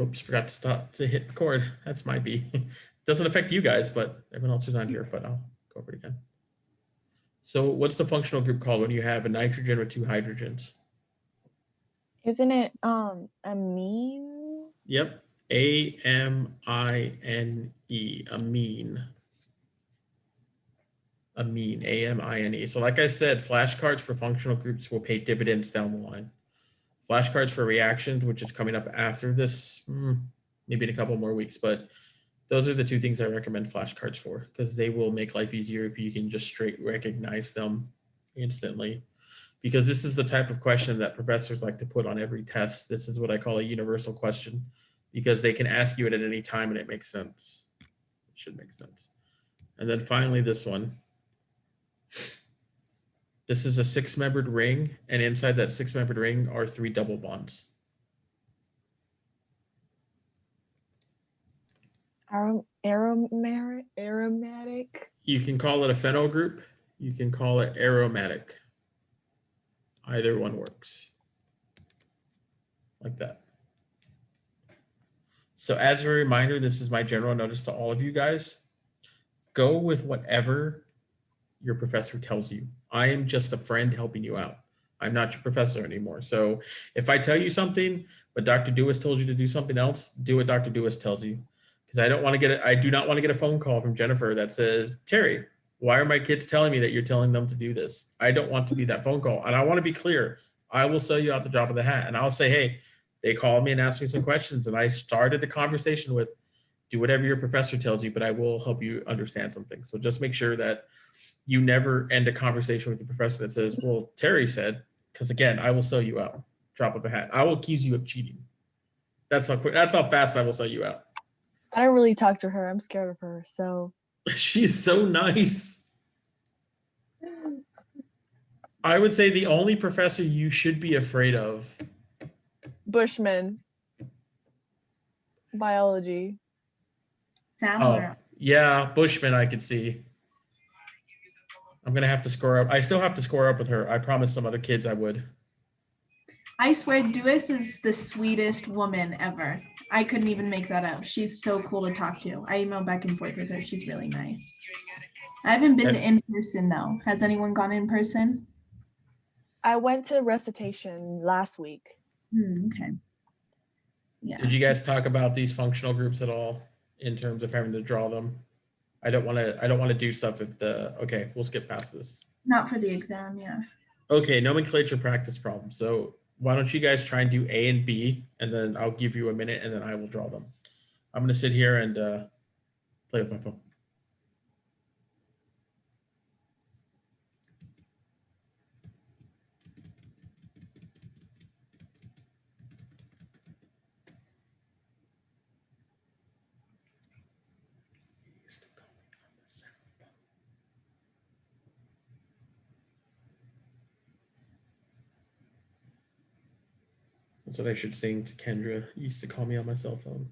Oops, forgot to stop to hit record. That's my B. Doesn't affect you guys, but everyone else is on here, but I'll go over it again. So what's the functional group called when you have a nitrogen with two hydrogens? Isn't it amine? Yep. A-M-I-N-E, amine. Amine, A-M-I-N-E. So like I said, flashcards for functional groups will pay dividends down the line. Flashcards for reactions, which is coming up after this, maybe in a couple more weeks, but those are the two things I recommend flashcards for, because they will make life easier if you can just straight recognize them instantly. Because this is the type of question that professors like to put on every test. This is what I call a universal question, because they can ask you it at any time and it makes sense. It should make sense. And then finally, this one. This is a 6-membered ring, and inside that 6-membered ring are 3 double bonds. Aromatic. You can call it a phenyl group. You can call it aromatic. Either one works. Like that. So as a reminder, this is my general notice to all of you guys. Go with whatever your professor tells you. I am just a friend helping you out. I'm not your professor anymore. So if I tell you something, but Dr. Dewis told you to do something else, do what Dr. Dewis tells you. Because I do not want to get a phone call from Jennifer that says, Terry, why are my kids telling me that you're telling them to do this? I don't want to be that phone call. And I want to be clear. I will sell you out the drop of the hat. And I'll say, hey, they called me and asked me some questions. And I started the conversation with, do whatever your professor tells you, but I will help you understand something. So just make sure that you never end a conversation with your professor that says, well, Terry said, because again, I will sell you out. Drop of a hat. I will accuse you of cheating. That's how quick, that's how fast I will sell you out. I don't really talk to her. I'm scared of her. So She's so nice. I would say the only professor you should be afraid of. Bushman. Biology. Oh, yeah, Bushman, I could see. I'm going to have to score up. I still have to score up with her. I promised some other kids I would. I swear, Dewis is the sweetest woman ever. I couldn't even make that up. She's so cool to talk to. I email back and forth with her. She's really nice. I haven't been in person, though. Has anyone gone in person? I went to recitation last week. Okay. Yeah. Did you guys talk about these functional groups at all in terms of having to draw them? I don't want to do stuff if okay, we'll skip past this. Not for the exam, yeah. Okay, nomenclature practice problem. So why don't you guys try and do A and B, and then I'll give you a minute and then I will draw them. I'm going to sit here and play with my phone. That's what I should sing to Kendra. He used to call me on my cell phone.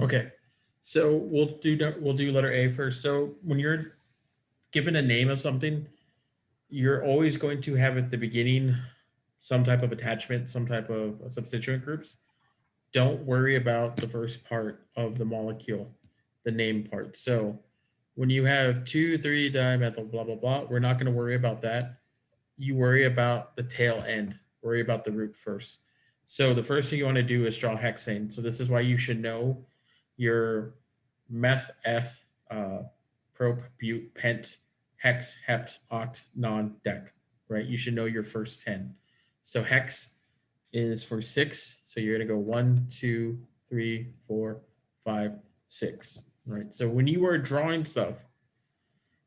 Okay, so we'll do letter A first. So when you're given a name of something, you're always going to have at the beginning some type of attachment, some type of substituent groups. Don't worry about the first part of the molecule, the name part. So when you have 2,3-dimethyl, blah, blah, blah, we're not going to worry about that. You worry about the tail end, worry about the root first. So the first thing you want to do is draw hexane. So this is why you should know your meth, eth, prop, bute, pent, hex, hept, oct, non, dec, right? You should know your first 10. So hex is for 6. So you're going to go 1, 2, 3, 4, 5, 6, right? So when you are drawing stuff,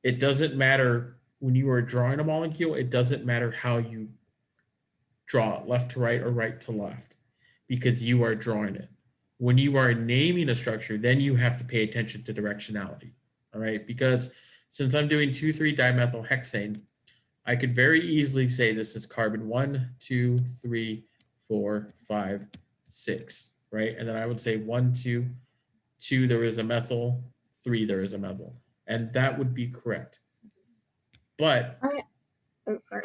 it doesn't matter when you are drawing a molecule, it doesn't matter how you draw it, left to right or right to left, because you are drawing it. When you are naming a structure, then you have to pay attention to directionality, all right? Because since I'm doing 2,3-dimethyl hexane, I could very easily say this is carbon 1, 2, 3, 4, 5, 6, right? And then I would say 1, 2, 2, there is a methyl, 3, there is a methyl. And that would be correct. But, Sorry.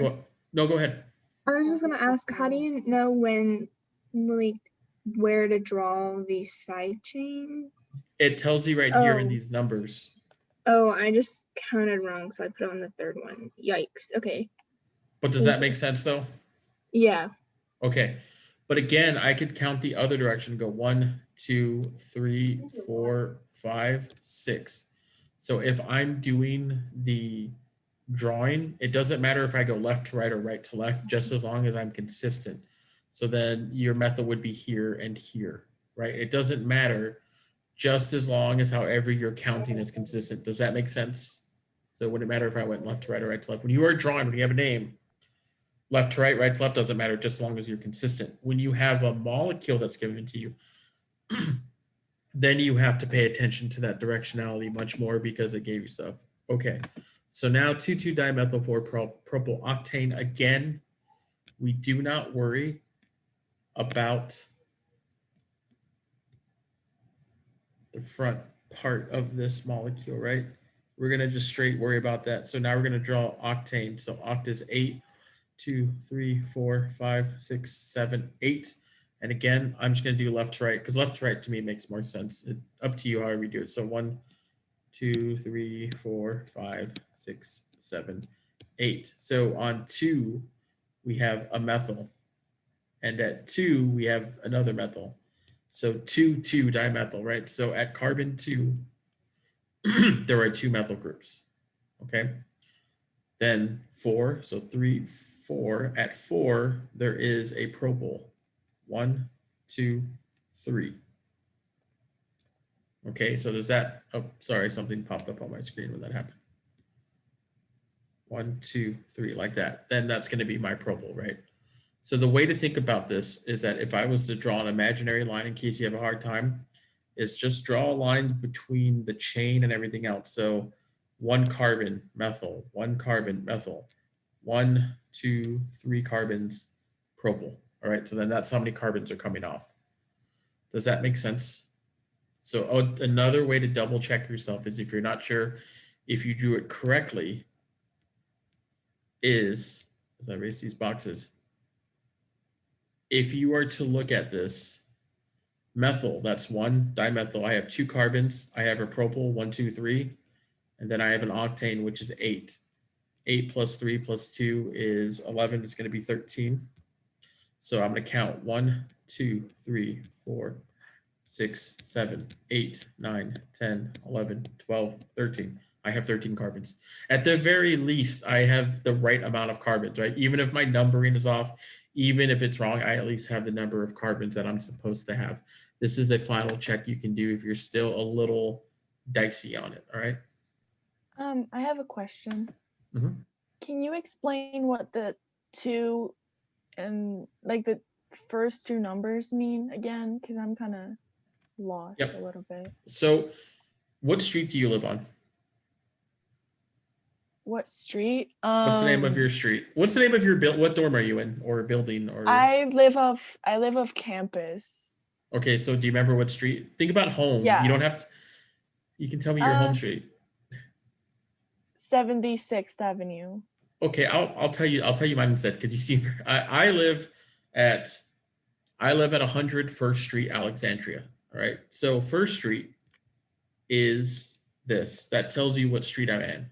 go ahead. I was just gonna ask, how do you know when, like, where to draw these side chains? It tells you right here in these numbers. Oh, I just counted wrong, so I put on the third one. Yikes. Okay. But does that make sense though? Yeah. Okay. But again, I could count the other direction, go 1, 2, 3, 4, 5, 6. So if I'm doing the drawing, it doesn't matter if I go left to right or right to left, just as long as I'm consistent. So then your method would be here and here, right? It doesn't matter, just as long as however you're counting is consistent. Does that make sense? So it wouldn't matter if I went left to right or right to left. When you are drawing, when you have a name, left to right to left doesn't matter, just as long as you're consistent. When you have a molecule that's given to you, then you have to pay attention to that directionality much more because it gave you stuff. Okay, so now 2,2-dimethyl-4-propyl octane. Again, we do not worry about the front part of this molecule, right? We're going to just straight worry about that. So now we're going to draw octane. So oct is 8, 2, 3, 4, 5, 6, 7, 8. And again, I'm just going to do left to right because left to right to me makes more sense. Up to you however you do it. So 1, 2, 3, 4, 5, 6, 7, 8. So on 2, we have a methyl. And at 2, we have another methyl. So 2,2-dimethyl, right? So at carbon 2, there are 2 methyl groups, okay? Then 4, so 3, 4. At 4, there is a propyl. 1, 2, 3. Okay, so does that, oh, sorry, something popped up on my screen when that happened. 1, 2, 3, like that. Then that's going to be my propyl, right? So the way to think about this is that if I was to draw an imaginary line, in case you have a hard time, is just draw a line between the chain and everything else. So 1 carbon, methyl, 1 carbon, methyl, 1, 2, 3 carbons, propyl. All right, so then that's how many carbons are coming off. Does that make sense? So another way to double check yourself is if you're not sure if you drew it correctly is, as I erase these boxes, if you are to look at this, methyl, that's 1 dimethyl. I have 2 carbons. I have a propyl, 1, 2, 3. And then I have an octane, which is 8. 8 plus 3 plus 2 is 11. It's going to be 13. So I'm going to count 1, 2, 3, 4, 6, 7, 8, 9, 10, 11, 12, 13. I have 13 carbons. At the very least, I have the right amount of carbons, right? Even if my numbering is off, even if it's wrong, I at least have the number of carbons that I'm supposed to have. This is a final check you can do if you're still a little dicey on it, all right? I have a question. Mhm. Can you explain what the 2 and like the first 2 numbers mean again? Because I'm kind of lost Yep. a little bit. So what street do you live on? What street? What's the name of your street? What's the name of your what dorm are you in or building or? I live off campus. Okay, so do you remember what street? Think about home. Yeah. You don't have to, you can tell me your home street. 76th Avenue. Okay, I'll tell you mine instead, because you see, I live at 100 First Street, Alexandria. All right, so First Street is this. That tells you what street I'm in.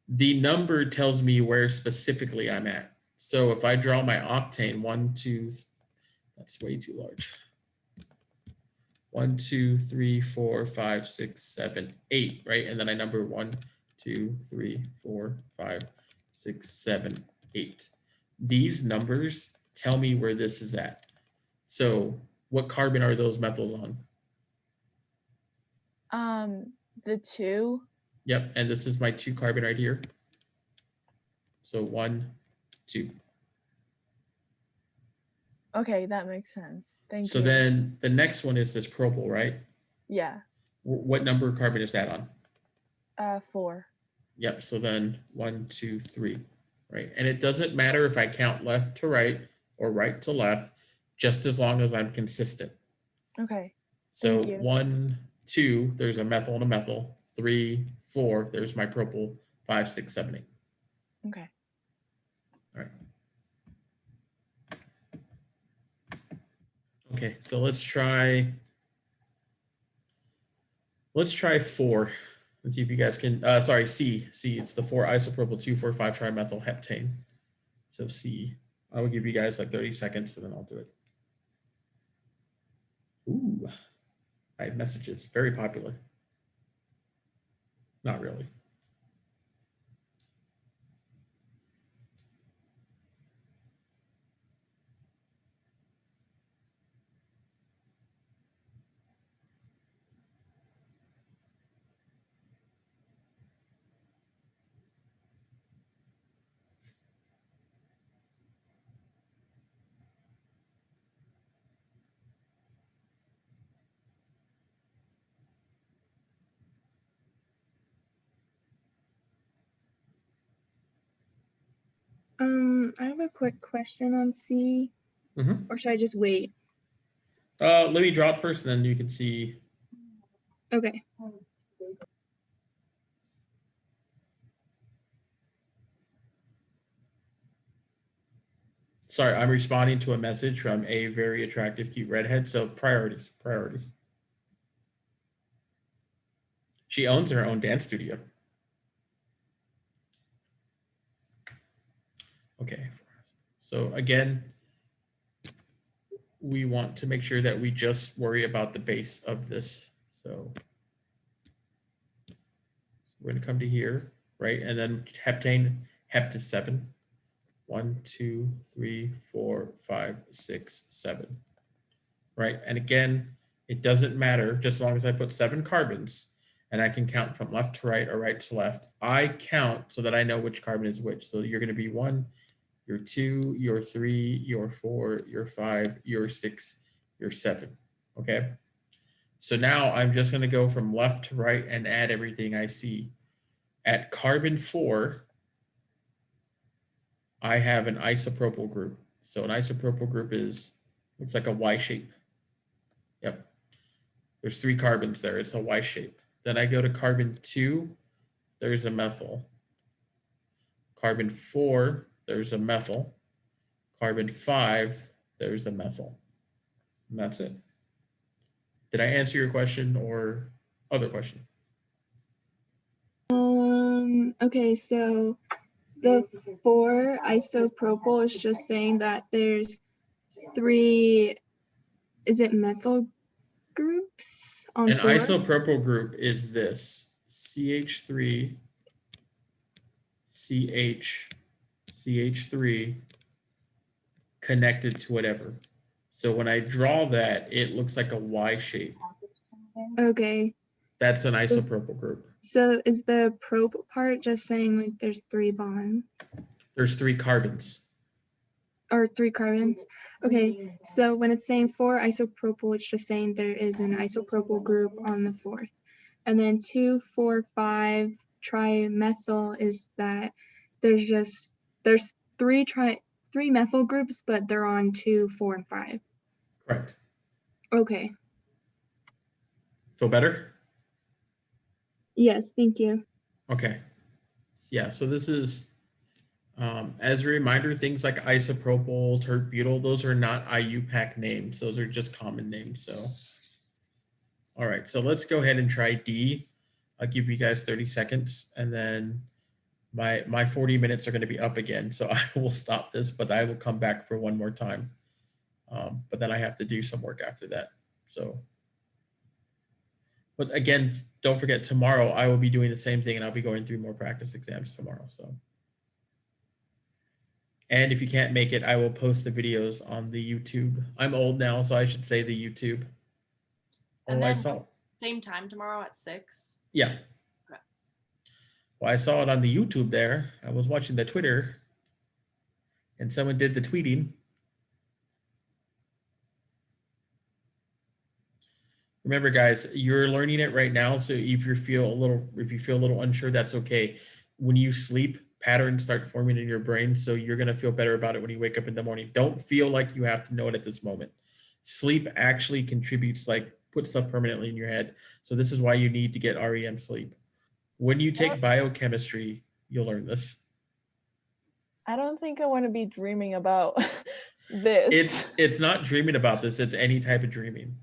The number tells me where specifically I'm at. So if I draw my octane, 1, 2, that's way too large. 1, 2, 3, 4, 5, 6, 7, 8, right? And then I number 1, 2, 3, 4, 5, 6, 7, 8. These numbers tell me where this is at. So what carbon are those methyls on? The 2. Yep, and this is my 2 carbon right here. So 1, 2. Okay, that makes sense. Thank So you. then the next one is this propyl, right? Yeah. What number of carbon is that on? 4. Yep, so then 1, 2, 3, right? And it doesn't matter if I count left to right or right to left, just as long as I'm consistent. Okay. So Thank you. 1, 2, there's a methyl and a methyl. 3, 4, there's my propyl. 5, 6, 7, 8. Okay. All right. Okay, so let's try 4. Let's see if you guys can, sorry, C, it's the 4 isopropyl 2,4,5 trimethyl heptane. So C, I will give you guys like 30 seconds and then I'll do it. Ooh, I have messages, very popular. Not really. I have a quick question on C, or should I just wait? Let me draw it first, and then you can see. Okay. Sorry, I'm responding to a message from a very attractive, cute redhead. So priorities. She owns her own dance studio. Okay. So again, we want to make sure that we just worry about the base of this. So we're going to come to here, right? And then heptane, hept is 7. 1, 2, 3, 4, 5, 6, 7. Right? And again, it doesn't matter, just as long as I put 7 carbons and I can count from left to right or right to left. I count so that I know which carbon is which. So you're going to be 1, you're 2, you're 3, you're 4, you're 5, you're 6, you're 7. Okay? So now I'm just going to go from left to right and add everything I see. At carbon 4, I have an isopropyl group. So an isopropyl group looks like a Y shape. Yep. There's 3 carbons there. It's a Y shape. Then I go to carbon 2, there's a methyl. Carbon 4, there's a methyl. Carbon 5, there's a methyl. And that's it. Did I answer your question or other question? Okay, so the 4 isopropyl is just saying that there's 3, is it methyl groups on An 4? isopropyl group is this: CH3, CH, CH3 connected to whatever. So when I draw that, it looks like a Y shape. Okay. That's an isopropyl group. So is the prop part just saying like there's 3 bonds? There's 3 carbons. Or 3 carbons? Okay, so when it's saying 4 isopropyl, it's just saying there is an isopropyl group on the 4th. And then 2, 4, 5 trimethyl is that there's 3 methyl groups, but they're on 2, 4, and 5. Correct. Okay. Feel better? Yes, thank you. Okay. Yeah, so this is, as a reminder, things like isopropyl, tert-butyl, those are not IUPAC names. Those are just common names. So, all right, so let's go ahead and try D. I'll give you guys 30 seconds, and then my 40 minutes are going to be up again. So I will stop this, but I will come back for one more time. But then I have to do some work after that. So, but again, don't forget, tomorrow I will be doing the same thing, and I'll be going through more practice exams tomorrow. So, and if you can't make it, I will post the videos on the YouTube. I'm old now, so I should say the YouTube. And Oh, I then saw. same time tomorrow at 6. Yeah. Okay. Well, I saw it on the YouTube there. I was watching the Twitter, and someone did the tweeting. Remember, guys, you're learning it right now. So if you feel a little unsure, that's okay. When you sleep, patterns start forming in your brain. So you're going to feel better about it when you wake up in the morning. Don't feel like you have to know it at this moment. Sleep actually contributes, like put stuff permanently in your head. So this is why you need to get REM sleep. When you take biochemistry, you'll learn this. I don't think I want to be dreaming about this. It's not dreaming about this. It's any type of dreaming.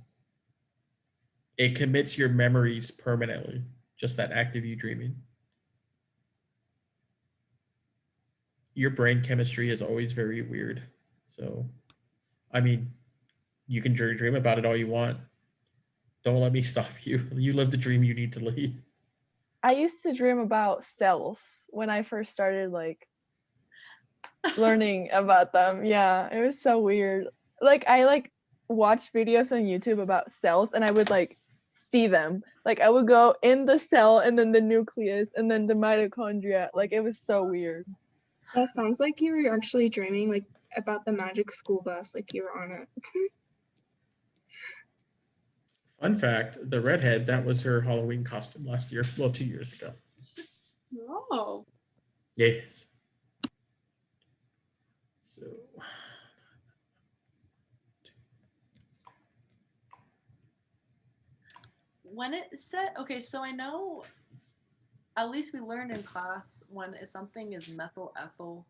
It commits your memories permanently, just that act of you dreaming. Your brain chemistry is always very weird. So, I mean, you can dream about it all you want. Don't let me stop you. You live the dream you need to live. I used to dream about cells when I first started like learning about them. Yeah, it was so weird. Like I watched videos on YouTube about cells and I would like see them. Like I would go in the cell and then the nucleus and then the mitochondria. Like it was so weird. That sounds like you were actually dreaming like about the magic school bus, like you were on it. Fun fact, the redhead, that was her Halloween costume last year. Well, 2 years ago. Oh. Yes. So When it said, okay, so I know at least we learned in class when something is methyl ethyl.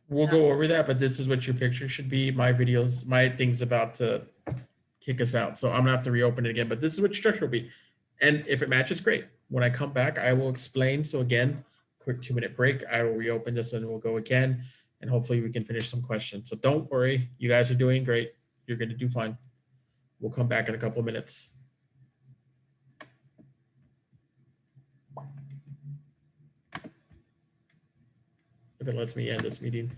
we'll go over that, but this is what your picture should be. My videos, my thing's about to kick us out. So I'm gonna have to reopen it again, but this is what your structure will be. And if it matches, great. When I come back, I will explain. So again, quick 2-minute break. I will reopen this and we'll go again. And hopefully we can finish some questions. So don't worry. You guys are doing great. You're gonna do fine. We'll come back in a couple of minutes. If it lets me end this meeting.